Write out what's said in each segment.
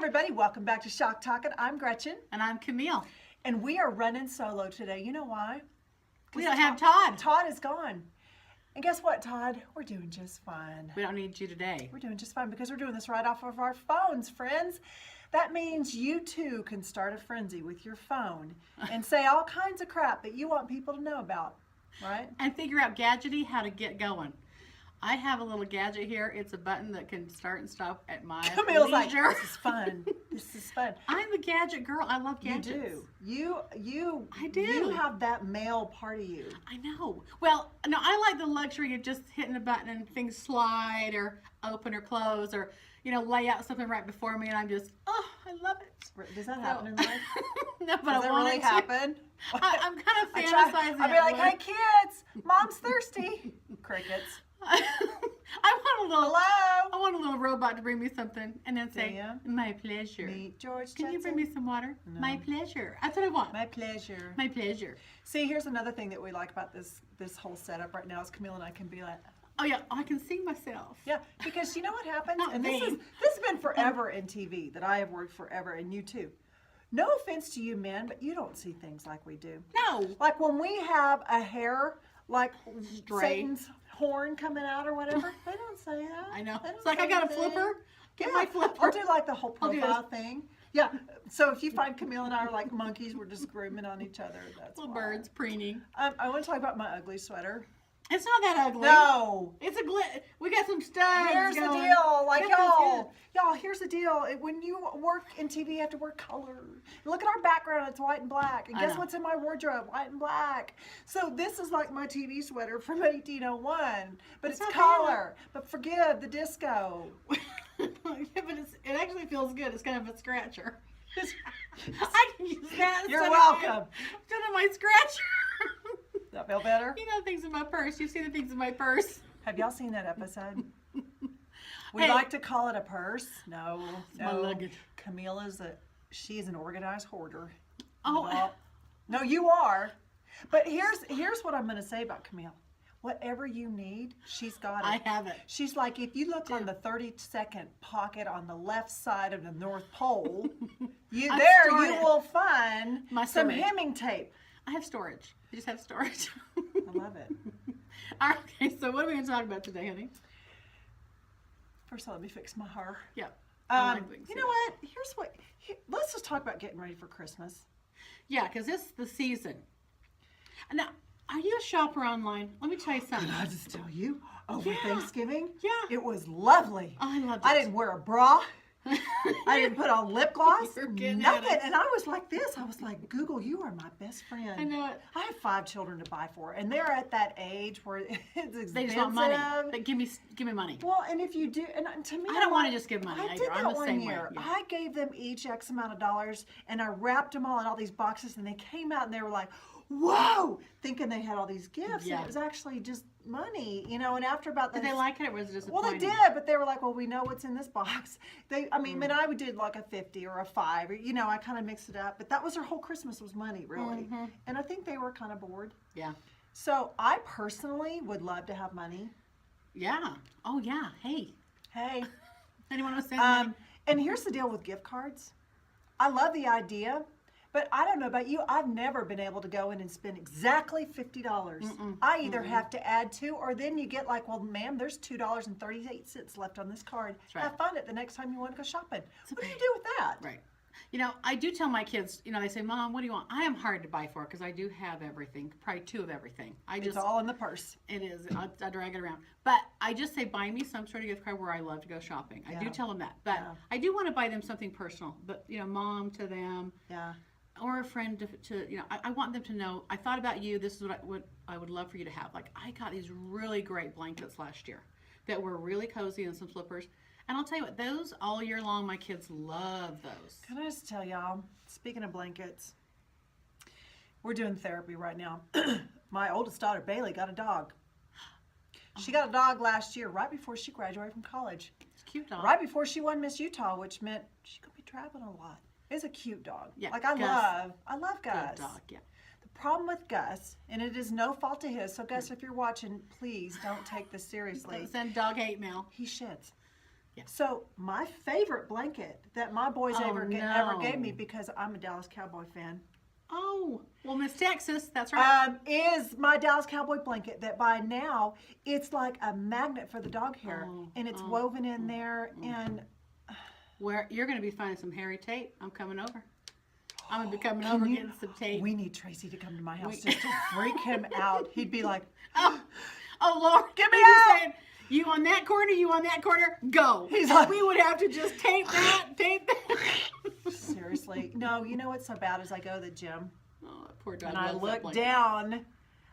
everybody, welcome back to Shock Talkin'. I'm Gretchen. And I'm Camille. And we are running solo today. You know why? We don't have Todd. Todd is gone. And guess what, Todd? We're doing just fine. We don't need you today. We're doing just fine because we're doing this right off of our phones, friends. That means you too can start a frenzy with your phone and say all kinds of crap that you want people to know about, right? And figure out gadgety how to get going. I have a little gadget here. It's a button that can start and stop at my Camille's leisure. like, this is fun. This is fun. I'm a gadget girl. I love gadgets. You do. I do. You have that male part of you. I know. Well, no, I like the luxury of just hitting a button and things slide or open or close or, lay out something right before me and I'm just, oh, I love it. Does that happen in life? No, but Does I that want really it to. happen? I'm kind of fantasizing. I'll be like, hey kids, mom's thirsty. Crickets. I want a little robot to bring me something and then say, my pleasure. Meet George Can you bring me some water? No. My pleasure. That's what I want. My pleasure. My pleasure. See, here's another thing that we like about this whole setup right now is Camille and I can be like, oh yeah, I can see myself. yeah, because you know what happens? Not And this has been forever in TV that I have worked forever, and you too. No offense to you men, but you don't see things like we do. No. Like when we have a hair, like Stray. Satan's horn coming out or whatever, they don't say that. I know. They don't It's like say I got a anything. flipper. Get Yeah, my flipper. I'll do like the whole I'll do profile thing. Yeah. So if you find Camille and I are like monkeys, we're just grooming on each other. That's Little why. birds preening. I want to talk about my ugly sweater. It's not that ugly. No. It's a we got some studs. Here's the going. deal, like That feels y'all. Here's the deal. When you work in TV, you have to wear color. Look at our background; it's white and black. And I guess know. what's in my wardrobe? White and black. So this is like my TV sweater from 1801, but it's not color. But forgive the disco. Yeah, but it actually feels good. It's kind of a scratcher. I can use that. You're instead welcome. Instead of my scratcher. Does that feel better? Things in my purse. You've seen the things in my purse. Have y'all seen that episode? We Hey. like to call it a purse. No, my luggage. She's an organized hoarder. Oh. No, you are. But here's what I'm going to say about Camille. Whatever you need, she's got it. I have it. She's like, if you look on the 32nd pocket on the left side of the North Pole, you will find My some storage. hemming tape. I have storage. I just have storage. I love it. All right, okay, so what are we going to talk about today, honey? First of all, let me fix my hair. Yeah. I like things, You know what? Let's just talk about getting ready for Christmas. Yeah, because it's the season. Now, are you a shopper online? Let me tell you something. Can I just tell you, over Yeah. Thanksgiving, Yeah. it was lovely. Oh, I loved it. I didn't wear a bra. I didn't put on lip gloss. You're getting Nothing. at it. And I was like this. I was like, Google, you are my best friend. I know it. I have 5 children to buy for, and they're at that age where it's expensive. They just want money. They give me money. Well, and if you do, and to me, I don't want to just give money I either. did I'm that the one same year. way. Yeah. I gave them each X amount of dollars, and I wrapped them all in all these boxes, and they came out and they were like, "Whoa!" thinking they had all these gifts, Yeah. and it was actually just money, And after about Did they like it or was it well, disappointing? they did, but they were like, "Well, we know what's in this box." But I did like a 50 or a 5, or I kind of mixed it up. But that was their whole Christmas was money, really, and I think they were kind of bored. Yeah. So I personally would love to have money. Yeah. Oh, yeah. Hey. Hey. Anyone want to say money? And here's the deal with gift cards. I love the idea, but I don't know about you. I've never been able to go in and spend exactly $50. I either have to add to, or then you get like, well, ma'am, there's $2.38 left on this card. right. Have fun it the next time you want to go shopping. What do you do with that? Right. I do tell my kids, they say, Mom, what do you want? I am hard to buy for because I do have everything, probably 2 of everything. It's all in the purse. It is. I drag it around. But I just say, buy me some sort of gift card where I love to go shopping. I do tell them that. But I do want to buy them something personal. But, Mom to them. Yeah. Or a friend I want them to know, I thought about you. This is what I would love for you to have. Like, I got these really great blankets last year that were really cozy and some slippers. And I'll tell you what, those all year long, my kids love those. Can I just tell y'all, speaking of blankets, we're doing therapy right now. My oldest daughter, Bailey, got a dog. She got a dog last year, right before she graduated from college. It's a cute dog. Right before she won Miss Utah, which meant she could be traveling a lot. It's a cute dog. Yeah, Like Gus. I love Gus. Good dog, yeah. The problem with Gus, and it is no fault of his, so Gus, if you're watching, please don't take this seriously. Don't send dog hate mail. He shits. Yeah. So my favorite blanket that my boys Oh, ever gave me, because I'm a Dallas Cowboy fan, Oh, well, Miss Texas, that's right. is my Dallas Cowboy blanket that by now it's like a magnet for the dog hair, and it's woven in there, and Where you're going to be finding some hairy tape. I'm coming over. I'm going to be coming over getting some tape. we need Tracy to come to my house just to freak him out. He'd be like, Oh, Lord, Get me he'd be out! saying, you on that corner, you on that corner, go. He's And like- we would have to just tape that. seriously. No, you know what's so bad is I go to the gym Oh, that poor dog. and I loves that look blanket. down.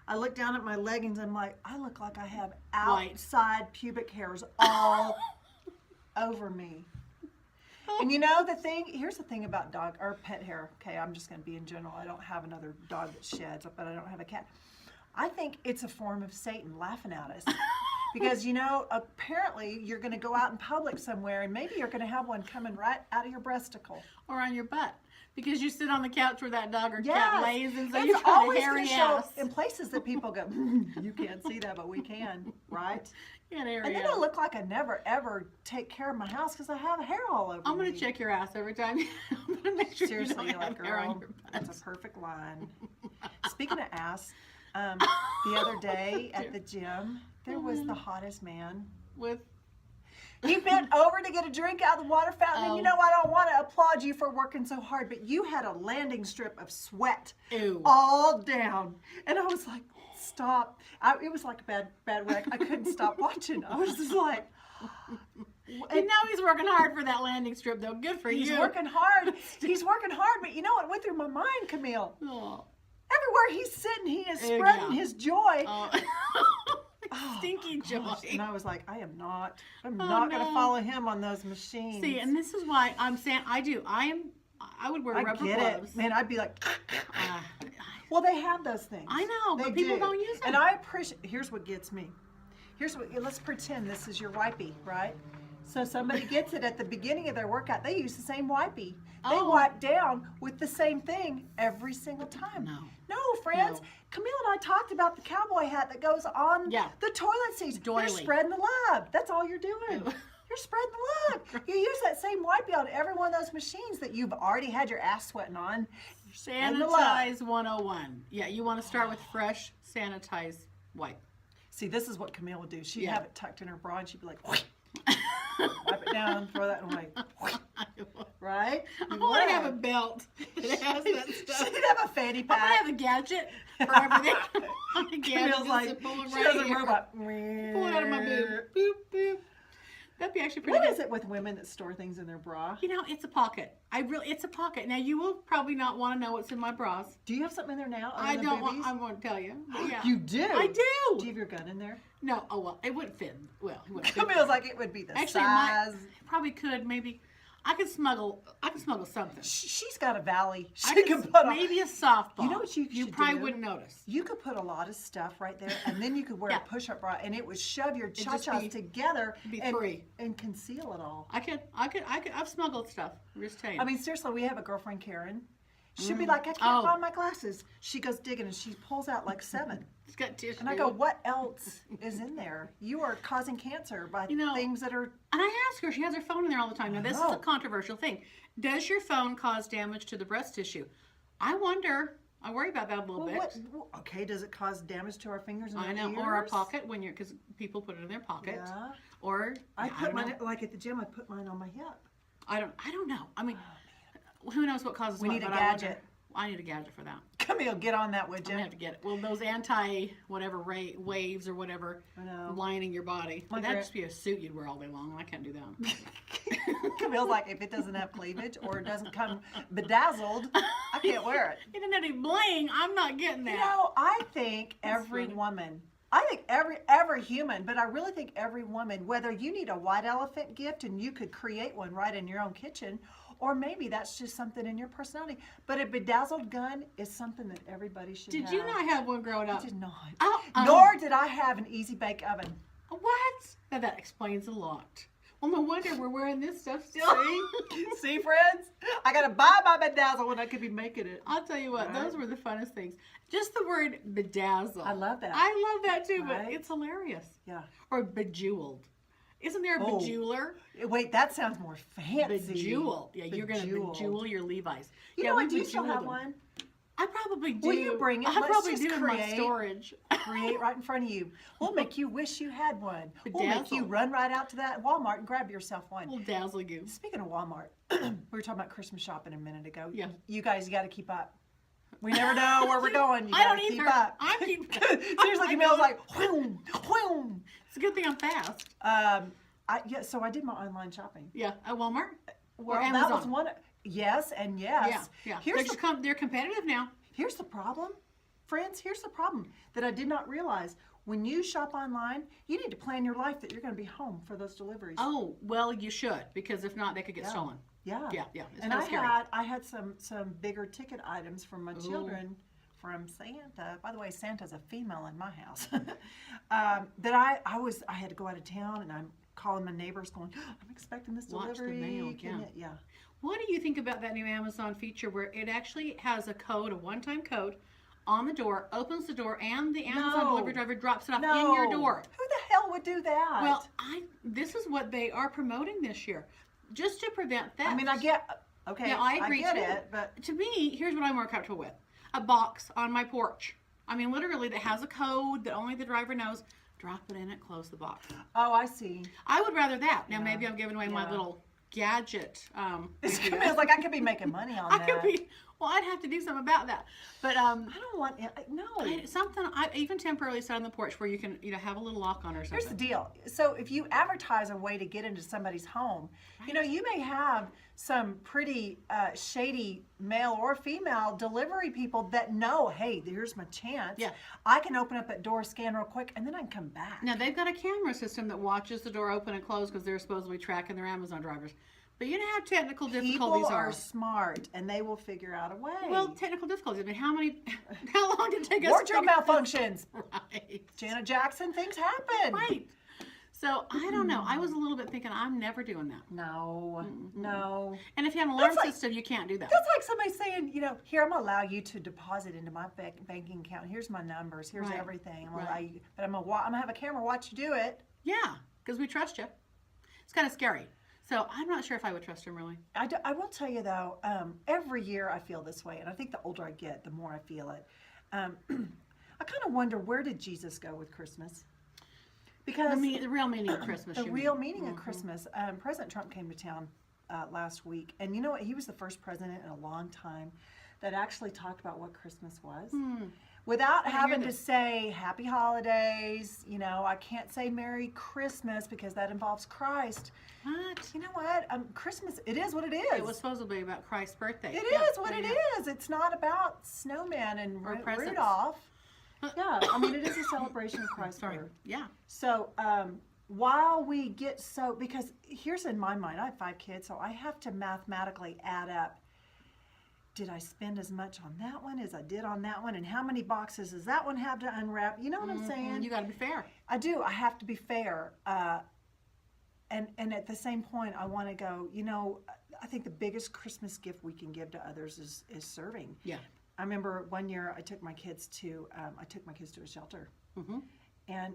I look down at my leggings and I'm like, I look like I have White. outside pubic hairs all over me. And you know here's the thing about dog or pet hair. Okay, I'm just going to be in general. I don't have another dog that sheds, but I don't have a cat. I think it's a form of Satan laughing at us. Because, apparently you're going to go out in public somewhere and maybe you're going to have one coming right out of your breasticle. Or on your butt. Because you sit on the couch where that dog or cat Yes. lays, and so It's you've got a always hairy gonna show ass. in places that people go, you can't see that, but we can, right? You got a hairy And then ass. I look like I never, ever take care of my house because I have hair all over I'm going me. to check your ass every time. I'm going to make sure Seriously, you don't like, have hair on girl, your butt. that's a perfect line. Speaking of ass, the other day at the gym, there was the hottest man. With He bent over to get a drink out of the water fountain, and I don't want to applaud you for working so hard, but you had a landing strip of sweat Ew. all down. And I was like, stop. It was like a bad wreck. I couldn't stop watching. I was just like, You know he's working hard for that landing strip, though. Good for he's you. working hard. He's working hard, but you know what went through my mind, Camille? Oh. Everywhere he's sitting, he is Yeah. spreading his joy. Oh. Stinky joy. Gosh, and I was like, I'm not going to follow him on those machines. See, and this is why I'm saying I would wear I rubber get gloves. it. Man, I'd be like, Uh, well, they have those things. I know, They but people do. don't use them. And I appreciate, here's what gets me. Let's pretend this is your wipey, right? So somebody gets it at the beginning of their workout. They use the same wipey. They Oh. wipe down with the same thing every single time. No, friends. No. Camille and I talked about the cowboy hat that goes on Yeah. the toilet seats. You're Doily. spreading the love. That's all you're doing. Ew. You're spreading the love. You use that same wipey on every one of those machines that you've already had your ass sweating on. You're spreading the love. Sanitize 101. Yeah, you want to start with fresh, sanitized wipe. See, this is what Camille would do. She'd Yeah. have it tucked in her bra and she'd be like, wipe it down, throw that away. Right? I want to have a belt that has that stuff. She'd have a fanny I'm gonna pack. have a gadget for everything. A gadget Camille's just like, to pull it she right does a here. robot. Pull it out of my boob. Boop, boop. That'd be actually pretty What good. is it with women that store things in their bra? You know, it's a pocket. It's a pocket. Now, you will probably not want to know what's in my bras. Do you have something in there now? I other than don't want, boobies? I won't tell you. But yeah. You do? I do. Do you have your gun in there? No, oh well, it wouldn't fit. Well, it wouldn't fit. Camille's like, it would be the Actually, size. it probably could. Maybe I could smuggle something. She's got a valley. I She could can put on. maybe a softball. You know what you should probably do? wouldn't notice. You could put a lot of stuff right there, and then you could wear Yeah. a push-up bra, and it would shove your just cha-chas be- together be and, free. and conceal it all. I've smuggled stuff. I'm just telling you. I mean, seriously, we have a girlfriend, Karen. She'd be like, I can't Oh. find my glasses. She goes digging, and she pulls out like 7. It's got tissue. And I go, what else is in there? You are causing cancer by things that are... And I ask her, she has her phone in there all the time. Now, this is a know. controversial thing. Does your phone cause damage to the breast tissue? I wonder. I worry about that a little bit. Okay, does it cause damage to our fingers and I our know, ears? or our pocket because people put it in their pocket. Yeah. Or I yeah, put don't mine, know. like at the gym, I put mine on my hip. I don't know. I mean, who knows what causes We what? need a but I wonder- gadget. I need a gadget for that. Camille, get on that, would I'm you? gonna have to get it. Well, those anti-whatever waves or whatever I know. lining your body. My That'd gra- just be a suit you'd wear all day long. I can't do that. Camille's like, if it doesn't have cleavage or it doesn't come bedazzled, I can't wear it. It didn't have any bling. I'm not getting that. You know, I think That's every funny. woman, I think every human, but I really think every woman, whether you need a white elephant gift and you could create one right in your own kitchen, or maybe that's just something in your personality. But a bedazzled gun is something that everybody should have. Did you not have one growing up? I did not. Oh, Nor did I have an easy bake oven. What? Now that explains a lot. Well, no wonder we're wearing this stuff still. See, friends? I gotta buy my bedazzle when I could be making it. I'll tell you what, Right. those were the funnest things. Just the word bedazzle. I love that. I love that too, Right? but it's hilarious. Yeah. Or bejeweled. Isn't there a Oh. bejeweler? Wait, that sounds more fancy. Bejewel. Yeah, you're going to Bejeweled. bejewel your Levi's. You yeah, know we what? Do you still bejeweled have them. one? I probably do. Will you bring it? I Let's probably just do in my create- storage. Create right in front of you. We'll make you wish you had one. We'll make you Bedazzled. run right out to that Walmart and grab yourself one. We'll dazzle you. Speaking of Walmart, we were talking about Christmas shopping a minute ago. Yeah. You guys got to keep up. We never know where we're going. You I got don't to keep either. up. I keep Seriously, Camille's like, whoom, whoom. It's a good thing I'm fast. So I did my online shopping. Yeah, at Walmart. Well, or that Amazon. was one. Yes, and yes. Yeah. Here's They're competitive now. Here's the problem, friends. Here's the problem that I did not realize. When you shop online, you need to plan your life that you're going to be home for those deliveries. Oh, well, you should, because if not, they could get stolen. Yeah. Yeah. It's And kind of scary. I had some bigger ticket items from my children from Santa. By the way, Santa's a female in my house. That I had to go out of town, and I'm calling my neighbors going, I'm expecting this Watch the delivery. mail, Can yeah. you-" What do you think about that new Amazon feature where it actually has a code, a one-time code, on the door, opens the door, and the Amazon No. delivery driver drops it off No. in your door? Who the hell would do that? Well, this is what they are promoting this year, just to prevent theft. I mean, I get, okay, Yeah, I agree get too. it, but To me, here's what I'm more comfortable with: a box on my porch. I mean, literally, that has a code that only the driver knows. Drop it in it, close the box. oh, I see. I would rather that. Now, maybe I'm giving away my Yeah. little gadget. Camille's like, I could be making money on I that. could be. Well, I'd have to do something about that. But I don't want it. No. I even temporarily sat on the porch where you can, have a little lock on or something. Here's the deal. So if you advertise a way to get into somebody's home, you may have some pretty shady male or female delivery people that know, hey, here's my chance. Yeah. I can open up that door, scan real quick, and then I can come back. Now, they've got a camera system that watches the door open and close because they're supposedly tracking their Amazon drivers. But you know how technical difficulties People are. are smart, and they will figure out a way. Well, technical difficulties. I mean, how long did it take us? Wardrobe malfunctions. Right. Janet Jackson, things happen. Right. So I don't know. I was a little bit thinking I'm never doing that. No, no. And if you have an alarm That's like- system, you can't do that. That's like somebody saying, here, I'm going to allow you to deposit into my banking account. Here's my numbers. Here's Right. everything. I'm going Right. to allow you, but I'm going to have a camera watch you do it. Yeah, because we trust you. It's kind of scary. So I'm not sure if I would trust him really. I will tell you, though, every year I feel this way, and I think the older I get, the more I feel it. I kind of wonder, where did Jesus go with Christmas? Because The real meaning of Christmas. the you real mean. meaning of Christmas, President Trump came to town last week, and you know what? He was the first president in a long time that actually talked about what Christmas was. Without having to this. say happy holidays, I can't say Merry Christmas because that involves Christ. What? You know what? Christmas, it is what it is. It was supposed to be about Christ's birthday. It Yeah, is what it is. It's not about snowman and Or presents. Rudolph. Yeah, I mean, it is a celebration of Christ's Sorry. birth. Yeah. So while we get because here's in my mind, I have 5 kids, so I have to mathematically add up. Did I spend as much on that one as I did on that one? And how many boxes does that one have to unwrap? You know what I'm saying? You got to be fair. I do. I have to be fair. And at the same point, I want to go, I think the biggest Christmas gift we can give to others is serving. Yeah. I remember one year I took my kids to a shelter. And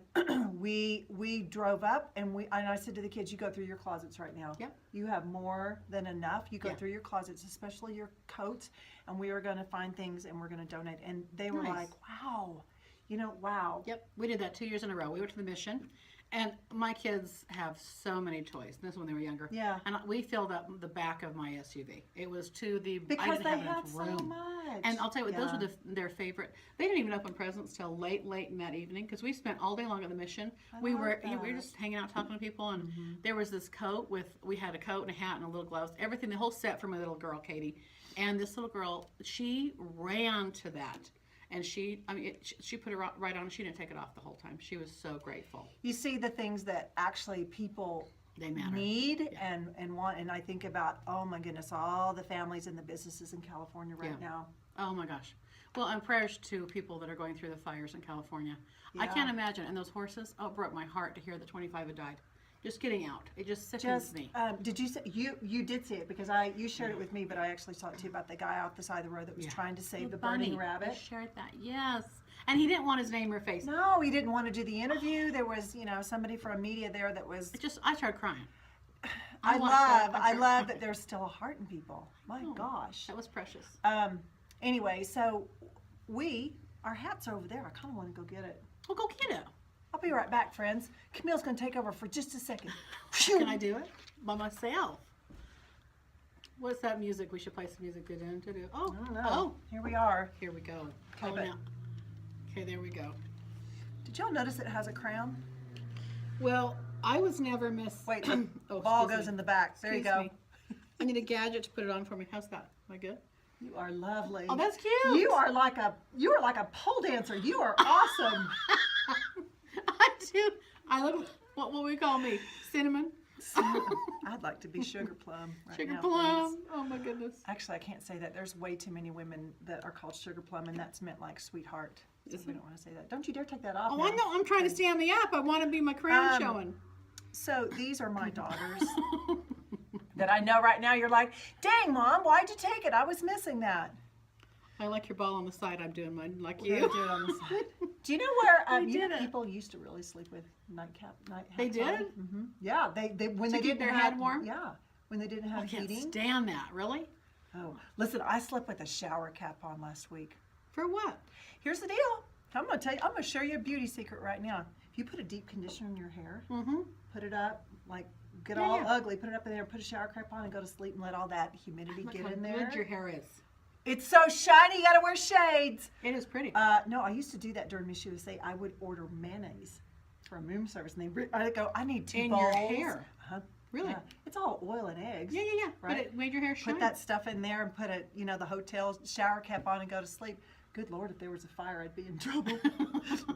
we drove up, and I said to the kids, you go through your closets right now. Yep. You have more than enough. You go Yeah. through your closets, especially your coats, and we are going to find things and we're going to donate. And they were Nice. like, wow, wow. Yep. We did that 2 years in a row. We went to the mission, and my kids have so many toys. This is when they were younger. Yeah. And we filled up the back of my SUV. It was to the I Because didn't they have have enough so room. much. And I'll tell you what, those Yeah. were their favorite. They didn't even open presents till late in that evening because we spent all day long at the mission. We were just hanging out talking to people, and there was this coat we had a coat and a hat and a little gloves, everything, the whole set for my little girl, Katie. And this little girl, she ran to that. And she put it right on. She didn't take it off the whole time. She was so grateful. You see the things that actually people They matter. need and want. And I think about, oh my goodness, all the families and the businesses in California right now. Oh my gosh. Well, and prayers to people that are going through the fires in California. I Yeah. can't imagine. And those horses, it broke my heart to hear that 25 had died. Just getting out. It just sickens me. Did you say you did see it because you shared it with me, but I actually saw it too about the guy off the side of the road that was trying to save the burning bunny. rabbit. I shared that. Yes. And he didn't want his name or face. No, he didn't want to do the interview. There was, somebody from media there that was. I started crying. I love that there's still a heart in people. My gosh. That was precious. Anyway, so our hats are over there. I kind of want to go get it. Well, go get it. I'll be right back, friends. Camille's going to take over for just a second. Can I do it by myself? What's that music? We should play some music. Oh, I don't know. Here we are. Here we go. Okay, Now. Okay, there we go. Did y'all notice it has a crown? Well, I was never Miss. Wait, the ball goes in the back. There you go. I need a gadget to put it on for me. How's that? Am I good? You are lovely. Oh, that's cute. You are like a pole dancer. You are awesome. I do. I look. What will we call me? Cinnamon. I'd like to be Sugar Plum right Sugar now, Plum. please. Oh my goodness. Actually, I can't say that. There's way too many women that are called Sugar Plum, and that's meant like sweetheart. So we don't want to say that. Don't you dare take that off. Oh, now. I know. I'm trying to stay on the app. I want to be my crown showing. So these are my daughters that I know right now. You're like, dang, Mom, why'd you take it? I was missing that. I like your ball on the side. I'm doing mine like We're you. gonna do it on the side. Do you know where We did it. people used to really sleep with night hats They did? on? Mm-hmm. Yeah, they when To they keep didn't their have head warm? Yeah, when they didn't have I can't heating. stand that. Really? Oh, listen, I slept with a shower cap on last week. For what? Here's the deal. I'm gonna tell you. I'm gonna share you a beauty secret right now. If you put a deep conditioner in your hair, put it up, like get all ugly, put it up in there, put a shower cap on, and go to sleep, and let all that humidity Look get how in there. good your hair is. It's so shiny. You gotta wear shades. It is pretty. No, I used to do that during Miss USA. I would order mayonnaise from room service, and I'd go, I need 2 in bowls. your hair. Really? Yeah. It's all oil and eggs. Yeah. Right? But it made your hair shine. Put that stuff in there and put the hotel shower cap on and go to sleep. Good Lord, if there was a fire, I'd be in trouble.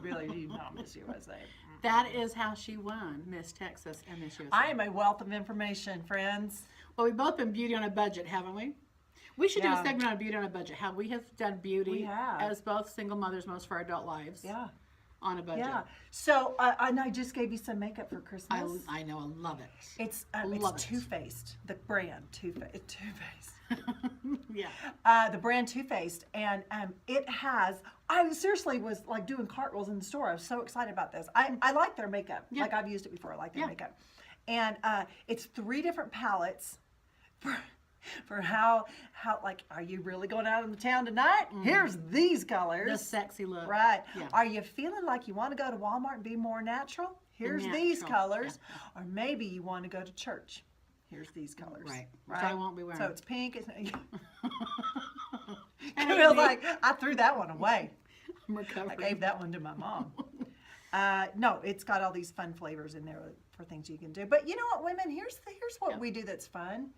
Really, not Miss USA. That is how she won Miss Texas and Miss USA. I am a wealth of information, friends. Well, we've both been beauty on a budget, haven't we? We should do a segment on beauty on a budget. How we have done beauty We have. as both single mothers most of our adult lives. Yeah. On a budget. Yeah. So, and I just gave you some makeup for Christmas. I know. I love it. It's Love it. Too Faced, the brand Too Faced. Yeah. The brand Too Faced, and it has. I seriously was like doing cartwheels in the store. I was so excited about this. I like their makeup. Yeah. Like I've used it before. I like their makeup, and it's 3 different palettes for how like, are you really going out in the town tonight? Here's these colors. The sexy look. Right. Yeah. Are you feeling like you want to go to Walmart and be more natural? Here's these natural. colors. Or maybe you want to go to church. Here's these colors. Right. Which I won't be wearing. So it's pink. It's And it feels like I threw that one away. I'm I recovering. gave that one to my mom. No, it's got all these fun flavors in there for things you can do. But you know what, women? Here's what we do that's fun.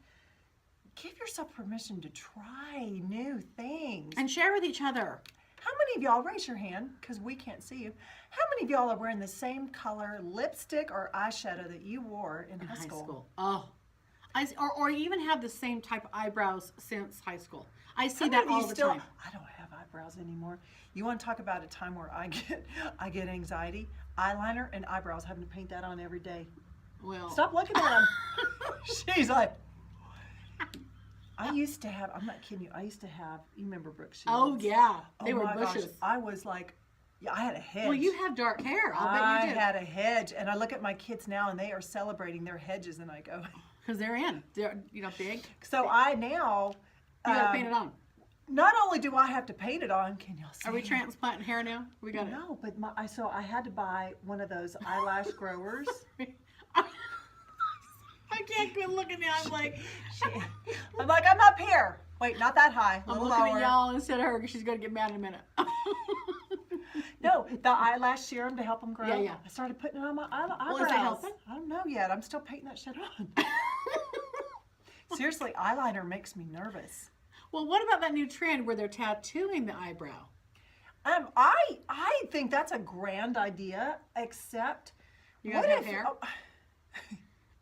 Give yourself permission to try new things. And share with each other. How many of y'all, raise your hand, because we can't see you. How many of y'all are wearing the same color lipstick or eyeshadow that you wore in high school? Oh. Or even have the same type of eyebrows since high school. I see How that many of all you the still, time. I don't have eyebrows anymore. You want to talk about a time where I get anxiety? Eyeliner and eyebrows, having to paint that on every day. Well. Stop looking at them. She's like, I used to have, I'm not kidding you, I used to have, you remember Brooke Shields? Oh, yeah. They were my bushes. Gosh, I was like, yeah, I had a hedge. Well, you have dark hair. I'll bet you do. I had a hedge, and I look at my kids now, and they are celebrating their hedges, and I go, Because they're in. They're, big. so I now, You got to paint it on. not only do I have to paint it on, can y'all see? Are we transplanting hair now? We got No, but so I had to buy one of those eyelash growers. it. I can't quit looking at. I'm like, I'm like, I'm up here. Wait, not that high. A I'm little looking lower. at y'all instead of her because she's gonna get mad in a minute. No, the eyelash serum to help them grow. Yeah. I started putting it on my eyebrows. Well, is it helping? I don't know yet. I'm still painting that shit on. Seriously, eyeliner makes me nervous. Well, what about that new trend where they're tattooing the eyebrow? I think that's a grand idea, except You gotta have hair?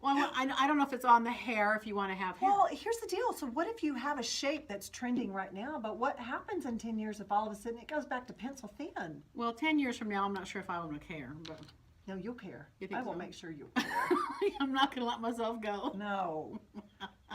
Well, I don't know if it's on the hair if you want to have hair. Well, here's the deal. So what if you have a shape that's trending right now, but what happens in 10 years if all of a sudden it goes back to pencil thin? Well, 10 years from now, I'm not sure if I want to care, but No, you'll care. You think I will so? make sure you'll care. I'm not going to let myself go. No.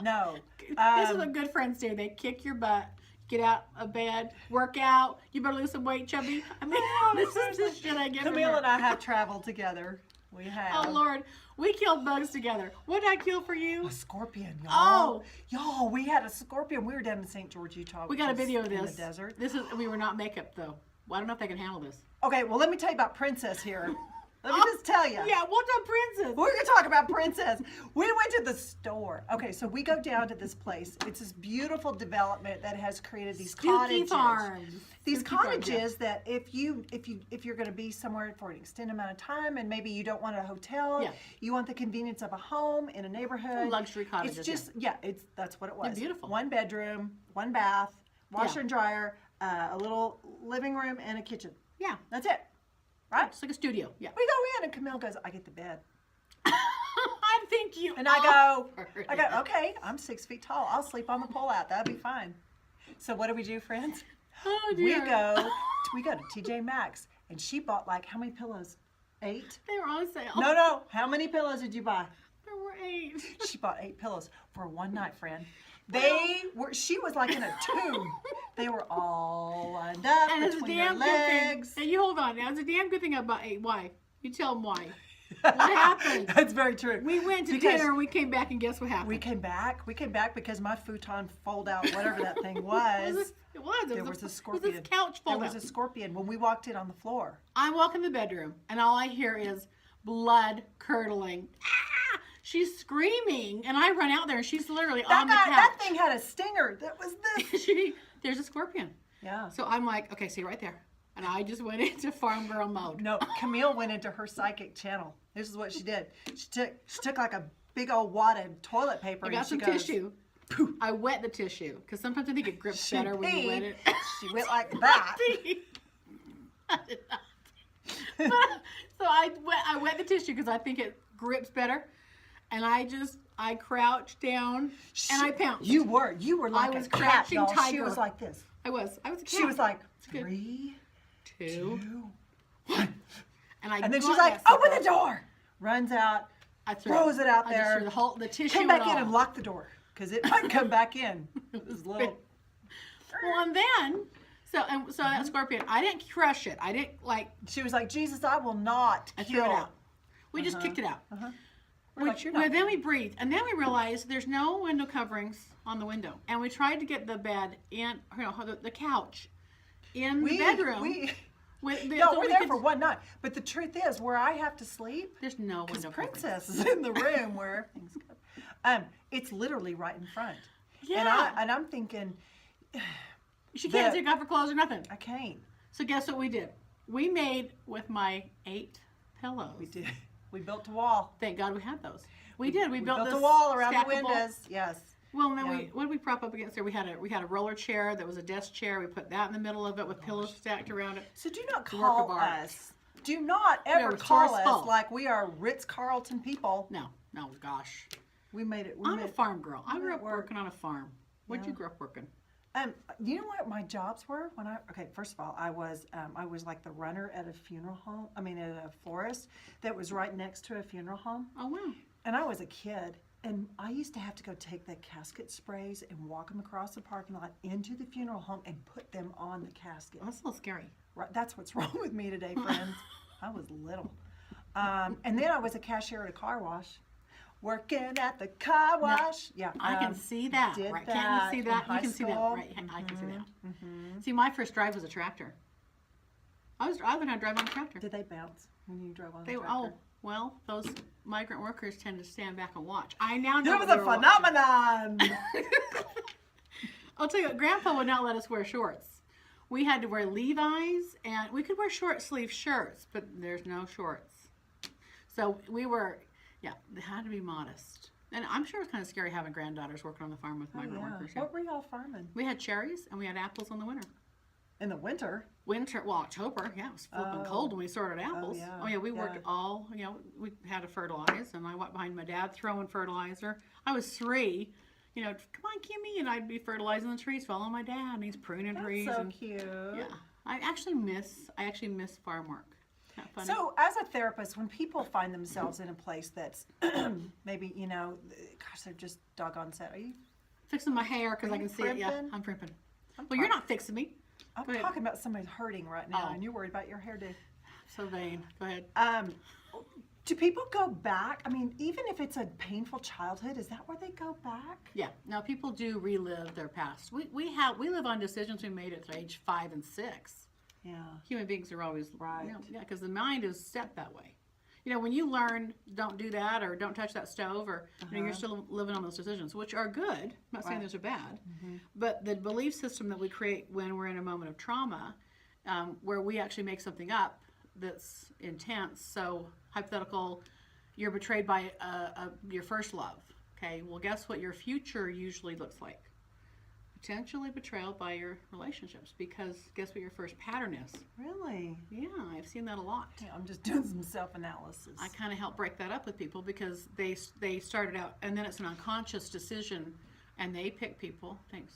No. This is what good friends do. They kick your butt. get out of bed, work out. You better lose some weight, chubby. I mean, this is the shit I get from Camille her. and I have traveled together. We have. Oh, Lord. We killed bugs together. What did I kill for you? A scorpion, y'all. Oh. Y'all, we had a scorpion. We were down in St. George, Utah. We got a which is video of in this. the desert. We were not makeup, though. Well, I don't know if they can handle this. Okay, well, let me tell you about Princess here. Let me just tell you. Yeah, what's a princess? We're going to talk about Princess. We went to the store. Okay, so we go down to this place. It's this beautiful development that has created these cottages. Farms. These Stooky Farms, cottages that if you're going to be somewhere for an extended amount of time and maybe you don't want a hotel, Yeah. you want the convenience of a home in a neighborhood. Luxury cottages. It's just that's what it was. They're beautiful. 1 bedroom, 1 bath, washer Yeah. and dryer, a little living room and a kitchen. Yeah. That's it. Right? It's like a studio. Yeah. We go in and Camille goes, I get the bed. I think you And I go, are. okay, I'm 6 feet tall. I'll sleep on the pull-out. That'll be fine. So what do we do, friends? Oh, We dear. go to TJ Maxx, and she bought like how many pillows? 8? They were on sale. No. How many pillows did you buy? There were 8. She bought 8 pillows for one night, friend. She was like in a tomb. They were all lined up And it's a between their damn legs. good thing. Hey, you hold on. Now, it's a damn good thing about 8. Why? You tell them why. What happened? That's very true. We went to Because dinner and we came back and guess what happened? We came back because my futon fold out, whatever that thing was. It was. There was a scorpion. It was this couch There fold was out. a scorpion when we walked in on the floor. I walk in the bedroom and all I hear is blood curdling. Ah! She's screaming and I run out there and she's literally on the couch. That thing had a stinger. That was this. There's a scorpion. Yeah. So I'm like, okay, see right there. And I just went into farm girl mode. No, Camille went into her psychic channel. This is what she did. She took like a big old wad of toilet paper. I got some tissue. I wet the tissue because sometimes I think it grips better when you wet it. She went like that. I did not. So I wet the tissue because I think it grips better. And I crouched down and I pounced. You were like I was a cat, crouching y'all. She tiger. was like this. I was a cat. She was like good. 3, 2, 2, 1. And then got she's like, that open sucker. the door. Runs out, I throws it out I just there. threw the tissue. Come back and in all. and lock the door because it might come back in. It was little. Well, and then so that scorpion, I didn't crush it. I didn't like. She was like, Jesus, I will not. I threw it out. We just kicked it out. We're like, you're not. Then we breathed, and then we realized there's no window coverings on the window, and we tried to get the bed in, the couch in the bedroom. We're so there could- for one night. But the truth is, where I have to sleep, There's no because window coverings. Princess is in the room where things go. It's literally right in front. Yeah. And I'm thinking, She can't take off her clothes or nothing. I can't. So guess what we did? We made with my 8 pillows. We did. We built a wall. Thank God we had those. We did. We built a this wall around the stackable- windows. Yes. Well, and then Yeah. what did we prop up against there? We had a roller chair that was a desk chair. We put that in the middle of it with pillows stacked around it. So do not a work of call art. us. Do not ever call us resourceful. like we are Ritz-Carlton people. No, gosh. We made it. I'm a farm girl. I made grew it up work. working on a farm. Where'd you grow up working? You know what my jobs were when first of all, I was like the runner at a funeral home. I mean, at a florist that was right next to a funeral home. Oh, wow. And I was a kid, and I used to have to go take the casket sprays and walk them across the parking lot into the funeral home and put them on the casket. That's a little scary. Right, that's what's wrong with me today, friends. I was little. And then I was a cashier at a car wash. Working at the car wash. Yeah, I can see that. did Right? that Can't you see that? in You can see that. high Right? I can see that. Mm-hmm. See, my first drive was a tractor. I learned how to drive on a tractor. Did they bounce when you drove on the They were, tractor? well, those migrant workers tend to stand back and watch. I now know It was what a they were watching. phenomenon. I'll tell you what, Grandpa would not let us wear shorts. We had to wear Levi's, and we could wear short sleeve shirts, but there's no shorts. So we were, they had to be modest. And I'm sure it's kind of scary having granddaughters working on the farm with migrant workers. Yeah. What were y'all farming? We had cherries, and we had apples in the winter. In the winter? October, it was flipping cold when we sorted apples. yeah. We worked all, we had to fertilize, and I went behind my dad throwing fertilizer. I was 3, come on, Kimmy, and I'd be fertilizing the trees, following my dad, and he's pruning trees. So and, cute. Yeah, I actually miss farm work. Not funny. So, as a therapist, when people find themselves in a place that's maybe, gosh, they're just doggone set. Are you? Fixing my hair because I can see it. Yeah, primping? I'm primping. Well, you're not fixing me. I'm Go ahead. talking about somebody's hurting right now, Oh. and you're worried about your hairdo. So vain. Go ahead. Do people go back? I mean, even if it's a painful childhood, is that where they go back? Yeah. Now people do relive their past. We live on decisions we made at age 5 and 6. Yeah. Human beings are always Right. Yeah, because the mind is set that way. When you learn, don't do that or don't touch that stove, or you're still living on those decisions, which are good. I'm not saying those are bad, but the belief system that we create when we're in a moment of trauma, where we actually make something up that's intense. So hypothetical, you're betrayed by your first love. Okay, well, guess what your future usually looks like? Potentially betrayal by your relationships, because guess what your first pattern is? Really? Yeah, I've seen that a lot. Yeah, I'm just doing some self-analysis. I kind of help break that up with people, because they started out, and then it's an unconscious decision, and they pick people. Thanks.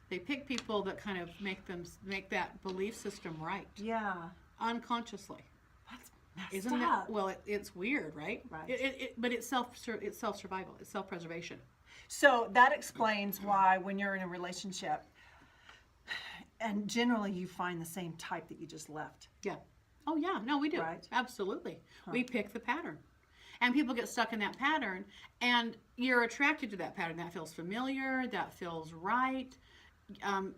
They pick people that kind of make that belief system right. Yeah. Unconsciously. That's messed Isn't up. that? Well, it's weird, right? Right. But it's self-survival. It's self-preservation. So that explains why when you're in a relationship, and generally you find the same type that you just left. Yeah. Oh, yeah. No, we do. Right. Absolutely. We pick the pattern. And people get stuck in that pattern, and you're attracted to that pattern. That feels familiar. That feels right.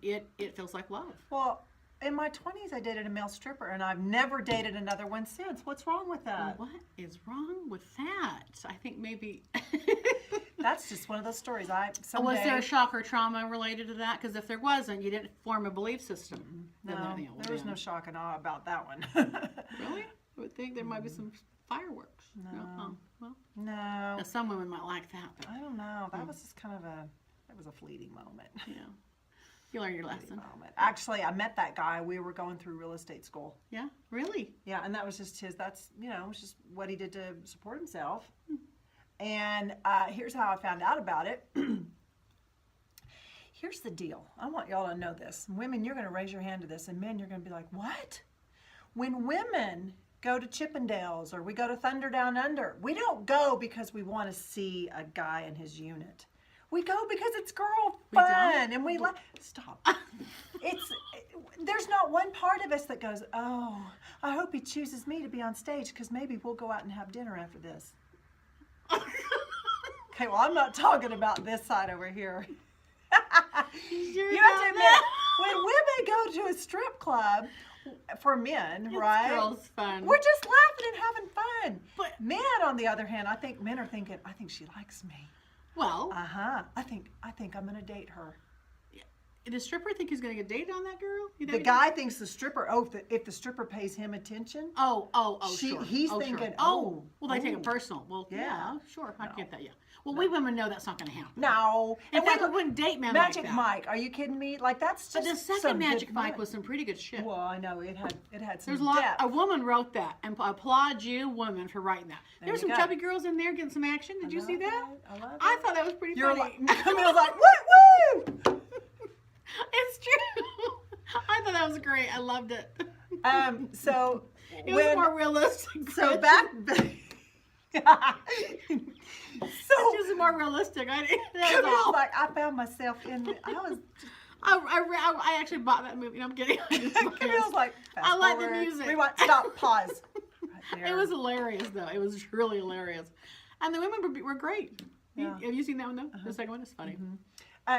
It feels like love. Well, in my 20s, I dated a male stripper, and I've never dated another one since. What's wrong with that? What is wrong with that? I think maybe. That's just one of those stories. Was there a shock or trauma related to that? Because if there wasn't, you didn't form a belief system. No, there was no shock and awe about that one. Really? I would think there might be some fireworks. No. Oh, well, No. now some women might like that, but I don't know. That was just kind of that was a fleeting moment. yeah, you learn your lesson. Actually, I met that guy. We were going through real estate school. Yeah, really. Yeah, and that was just it was just what he did to support himself. And here's how I found out about it. Here's the deal. I want y'all to know this. Women, you're going to raise your hand to this, and men, you're going to be like, what? When women go to Chippendales or we go to Thunder Down Under, we don't go because we want to see a guy in his unit. We go because it's girl fun, and we like. Stop. There's not one part of us that goes, oh, I hope he chooses me to be on stage, because maybe we'll go out and have dinner after this. Okay, well, I'm not talking about this side over here. You have to admit, when women go to a strip club for men, right? Girls' fun. We're just laughing and having fun. But men, on the other hand, I think men are thinking, I think she likes me. well, I think I'm gonna date her. did the stripper think he's going to get dated on that girl? The guy thinks the stripper. Oh, if the stripper pays him attention. Sure. He's sure. thinking, well, they take it personal. Well, Yeah. sure, I get that. Yeah. Well, we women know that's not going to happen. No. In fact, we wouldn't date men Magic like that. Mike, are you kidding me? Like, that's just But the second some Magic good Mike fun. was some pretty good shit. Well, I know it had some There's a lot. depth. A woman wrote that, and I applaud you, woman, for writing that. There There's you some go. chubby girls in there getting some action. Did you see that? I love it. I thought that was pretty You're funny. like, Camille's like, woo! It's true. I thought that was great. I loved it. So It was more realistic. So Gretchen. back. It's just more realistic. That was Camille's all. like, I found myself in. I was. I actually bought that movie. No, I'm kidding. Camille's like, I like the fast-forward, music. Rewind, stop, pause. Right there. It was hilarious, though. It was really hilarious. And the women were great. Yeah. Have you seen that one, though? The second one is funny.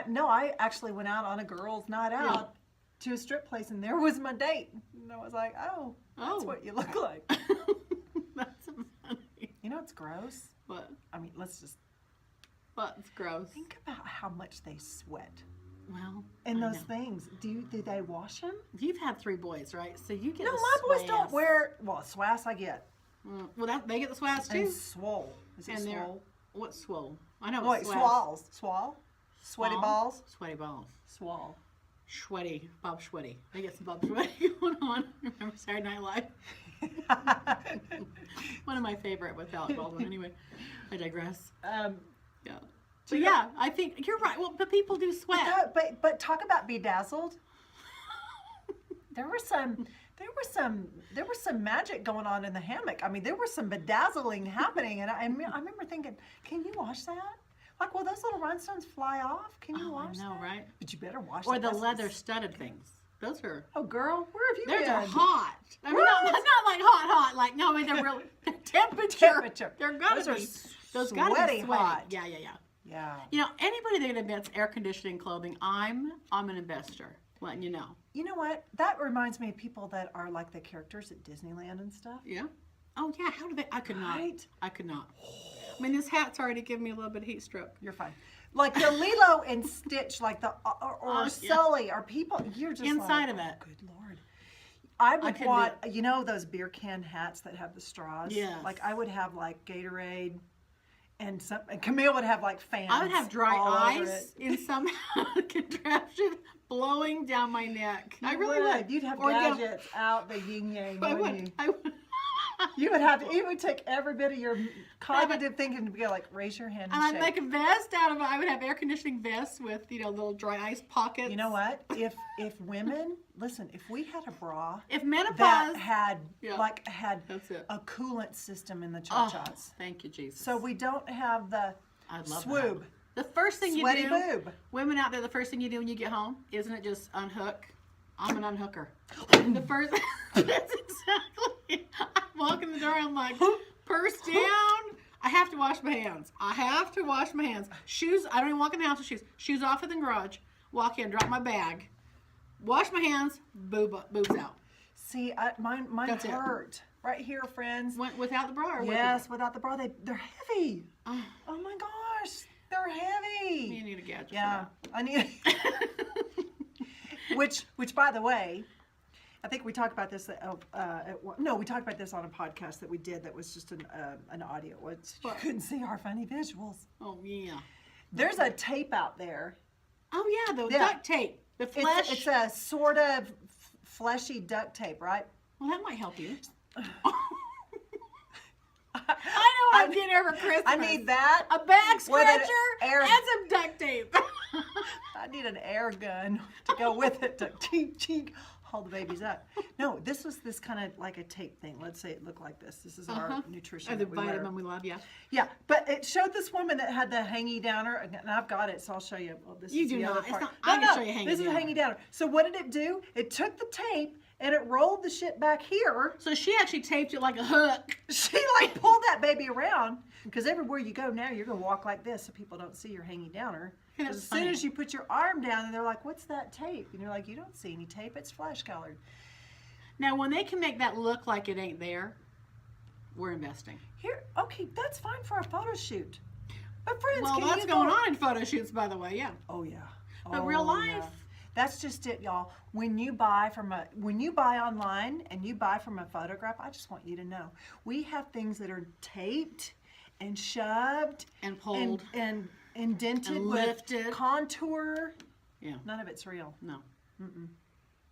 No, I actually went out on a girls' night out to a strip place, and there was my date. And I was like, oh, that's what you look like. That's funny. You know, it's gross. What? I mean, let's just It's gross. think about how much they sweat Well, in I those know. things. Do they wash them? You've had 3 boys, right? So you get No, the my boys don't Swass. wear. Well, Swass I get. Well, they get the Swass too. And swole. Is it And they're swole? what's swole? I know. Oh, wait, it's swalls. Swall? Sweaty Swall? balls? Sweaty balls. Swall. Sweaty. Bob Sweaty. They get some Bob Sweaty going on. Remember Saturday Night Live? One of my favorite with Alec Baldwin. Anyway, I digress. Yeah. But yeah, I think you're right. Well, but people do sweat. But talk about Bedazzled. There was some magic going on in the hammock. I mean, there was some bedazzling happening, and I remember thinking, can you watch that? Like, will those little rhinestones fly off? Can you wash I know, that? right? But you better wash Or that. the That's- leather studded things. Those are. Oh, girl, where have you Those been? are hot. I mean, What? not like hot. Like, no, I mean, they're real temperature. They're gonna Those be. are Those gotta sweaty be sweaty. hot. Yeah. Yeah. You know, anybody that invents air conditioning clothing, I'm an investor. Letting you know. You know what? That reminds me of people that are like the characters at Disneyland and stuff. Yeah. Oh yeah. How do they? I could not. Right? I could not. I mean, this hat's already giving me a little bit of heat stroke. You're fine. Like the Lilo and Stitch, like the or Yeah. Sully, or people. You're just Inside like, of it. Oh, good Lord. I would couldn't want, you know, those beer can hats that have the straws. Yes. Like I would have like Gatorade, and Camille would have like fans. I would have dry all over ice it. in some contraption blowing down my neck. I really would. You'd have Or down- gadgets out the yin yang. I wouldn't would. you? I would. You would have to. It would take every bit of your cognitive thinking to be like, raise your hand And and I'd shake. make a vest out of it. I would have air conditioning vests with, little dry ice pockets. You know what? If women listen, if we had a bra If menopause. that had Yeah. had That's it. a coolant system in the Oh, cha-chas, thank you, Jesus. so we don't have the I'd love swoob, that. The first thing sweaty you do, boob. women out there, the first thing you do when you get home, isn't it just unhook? I'm an unhooker. The first, that's exactly. I walk in the door, I'm like, purse down. I have to wash my hands. Shoes, I don't even walk in the house with shoes. Shoes off in the garage. Walk in, drop my bag. Wash my hands, boobs out. See, mine That's it. hurt right here, friends. Went without the bra or with Yes, without the bra, they're heavy. Oh, Oh my gosh, they're heavy. you need a gadget Yeah, for I need. Which, by the way, I think we talked about this. We talked about this on a podcast that we did. That was just an audio. You couldn't see our funny visuals. that. Oh, yeah. There's a tape out there. Oh, yeah, the Yeah. duct tape. The flesh. It's a sort of fleshy duct tape, right? Well, that might help you. I know what I'm getting over Christmas. I need that. A bag With scratcher an air- and some duct tape. I need an air gun to go with it to chink, haul the babies up. No, this was this kind of like a tape thing. Let's say it looked like this. This is our nutrition. Oh, the that we wear. vitamin we love, yeah. Yeah, but it showed this woman that had the hangy downer, and I've got it, so I'll show you. Oh, this You is do the not. other It's part. not- I can show you hangy This is a downer. hangy downer. So what did it do? It took the tape and it rolled the shit back here. So she actually taped it like a hook. She like pulled that baby around, because everywhere you go now, you're gonna walk like this so people don't see your hangy downer. Yeah, 'Cause that's as soon funny. as you put your arm down, and they're like, "What's that tape?" And you're like, "You don't see any tape. It's flesh colored." Now, when they can make that look like it ain't there, we're investing. Here, okay, that's fine for a photo shoot. But friends, Well, can that's you going go- on in photo shoots, by the way, yeah. Oh yeah. But real Oh, yeah. life. That's just it, y'all. When you buy online and you buy from a photograph, I just want you to know we have things that are taped and shoved And pulled. and indented And with lifted. contour. Yeah. None of it's real. No.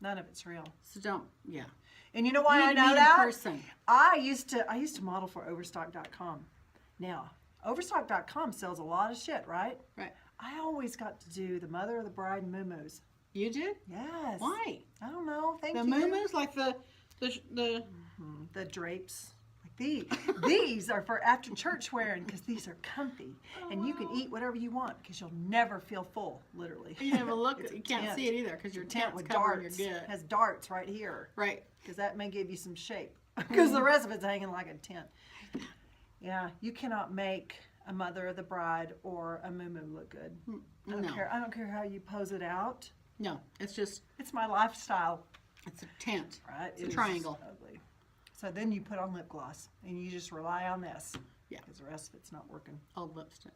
None of it's real. So don't, yeah. And you know why You I need to know meet in that? person. I used to model for Overstock.com. Now, Overstock.com sells a lot of shit, right? Right. I always got to do the mother of the bride muumuus. You did? Yes. Why? I don't know. Thank The you. muumuus, like the The drapes. Like these are for after church wearing, because these are comfy. And you can eat whatever you want, because you'll never feel full, literally. you never look It's at a you can't tent. see it either because your Tent tent's with covering your darts. gut. Has darts right here. Right. Because that may give you some shape. Because the rest of it's hanging like a tent. Yeah, you cannot make a mother of the bride or a muumuu look good. I don't No. care. I don't care how you pose it out. No, it's just, It's my lifestyle, it's a tent. right? It's a It is triangle. ugly. So then you put on lip gloss and you just rely on this. Yeah. Because the rest of it's not working. Old lipstick.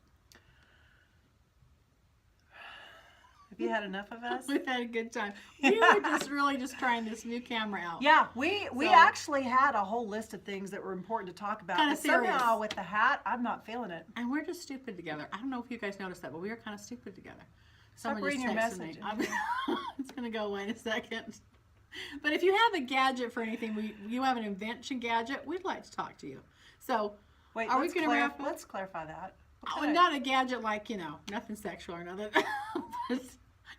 Have you had enough of us? We've had a good time. We were just trying this new camera out. Yeah, we So- actually had a whole list of things that were important to talk about. Kinda But somehow serious. with the hat, I'm not feeling it. And we're just stupid together. I don't know if you guys noticed that, but we are kind of stupid together. Stop Someone reading your just texted me. message. It's going to go away in a second. But if you have a gadget for anything, you have an invention gadget, we'd like to talk to you. So, Wait, are we let's going to wrap up? Let's clarify that. What Oh, kind of- not a gadget like, nothing sexual or nothing.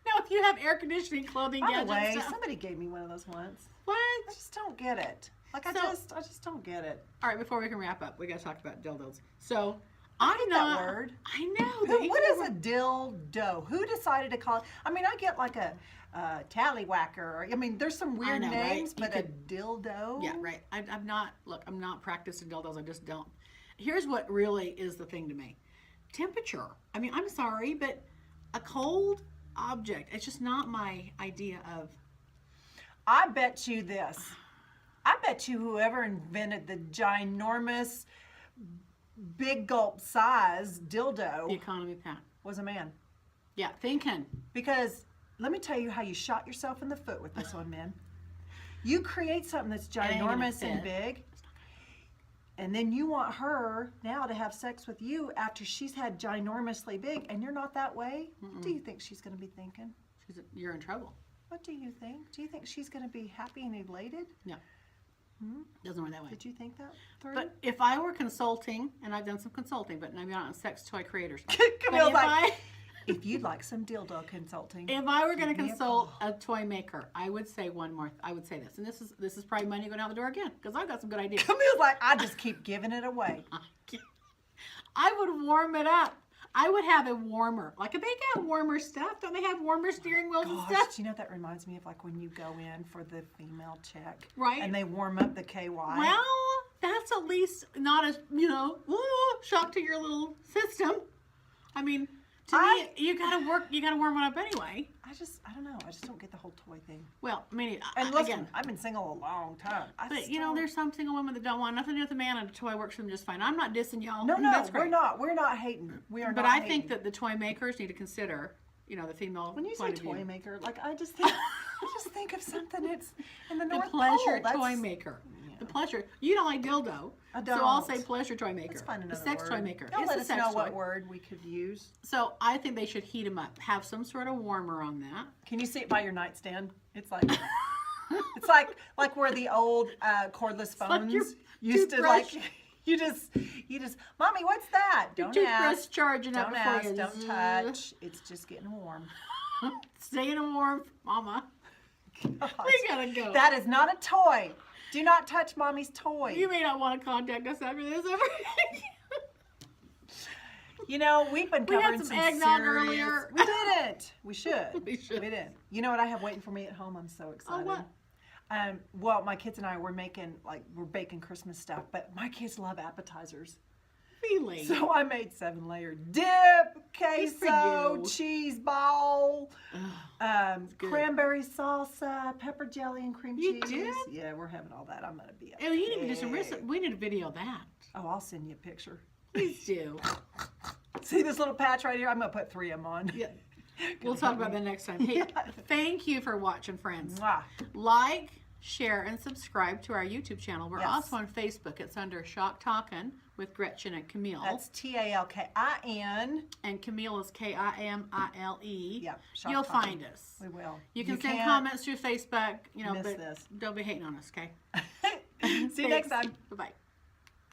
No, if you have air conditioning, clothing, By the gadgets. way, stuff. somebody gave me one of those once. What? I just don't get it. Like I So- just don't get it. All right, before we can wrap up, we got to talk about dildos. So, I'm hate not. that word. I know. What is a dildo? Who decided to call it? I mean, I get like a tallywhacker. I mean, there's some weird know, right? names, You but could- a dildo? Yeah, right. I'm not. Look, I'm not practicing dildos. I just don't. Here's what really is the thing to me: temperature. I mean, I'm sorry, but a cold object. It's just not my idea of. I bet you this. I bet you whoever invented the ginormous, big gulp size The dildo economy pack. was a man. Yeah, thinking. Because let me tell you how you shot yourself in the foot with this one, man. You create something that's ain't gonna ginormous and fit. big, and then you want her now to have sex with you after she's had ginormously big, and you're not that way. What do you think she's going to be thinking? You're in trouble. What do you think? Do you think she's going to be happy and elated? No. Doesn't work that way. Did you think that through? But if I were consulting, and I've done some consulting, but maybe not on sex toy creators. But Camille's like, if you'd like some dildo consulting. if I were going to give me a consult call. a toy maker, I would say one more. I would say this, and this is probably money going out the door again because I've got some good ideas. Camille's like, I just keep giving it away. I would warm it up. I would have a warmer. Like if they got warmer stuff, don't they have warmer steering wheels and Gosh, stuff? do you know what that reminds me of? Like when you go in for the female check, Right. And they warm up the KY. Well, that's at least not as shock to your little system. I mean, to me, you gotta warm it up anyway. I don't know. I just don't get the whole toy thing. Well, I mean, And listen, again, I've been single a long time. but there's some single women that don't want nothing to do with a man, and a toy works for them just fine. I'm not dissing y'all. no, That's we're great. not. We're not hating. We are But not. I hating. think that the toy makers need to consider, the female when you say point of toy view. maker, like I just think of something that's in the The North pleasure Pole. toy maker. The pleasure. You don't like dildo. I So I'll don't. say pleasure toy maker. Let's find The another sex word. toy maker. Y'all It's let a us sex know toy. what word we could use. So I think they should heat them up. Have some sort of warmer on that. Can you see it by your nightstand? It's like it's like where the old cordless like phones your used to like. toothbrush. You just, Mommy, what's that? Don't Toothbrush ask. charging up Don't before ask. you. Don't touch. It's just getting warm. Staying warm, Mama. Gosh. We gotta go. That is not a toy. Do not touch Mommy's toy. You may not want to contact us after this. We've been We had covering some some eggnog serious- earlier. We didn't. We should. We should. We didn't. You know what I have waiting for me at home? I'm so excited. what? Well, my kids and I we're baking Christmas stuff, but my kids love appetizers. Really? So I made 7-layer dip, queso, you. cheese ball, good. cranberry salsa, pepper jelly, and cream You cheese. did? Yeah, we're having all that. I'm gonna be. Oh, you need to do some pig. research. We need to video that. Oh, I'll send you a picture. Please do. See this little patch right here? I'm gonna put 3 of them on. Yeah. We'll talk about that next time. Hey, thank you for watching, friends. Mwah. Like, share, and subscribe to our YouTube channel. We're Yes. also on Facebook. It's under Shock Talkin' with Gretchen and Camille. That's TALKIN. And Camille is Kimile. Yeah, Shock You'll Talkin'. find us. We will. You can send can't comments through Facebook, miss but this. don't be hating on us, okay? See you next time. Bye-bye.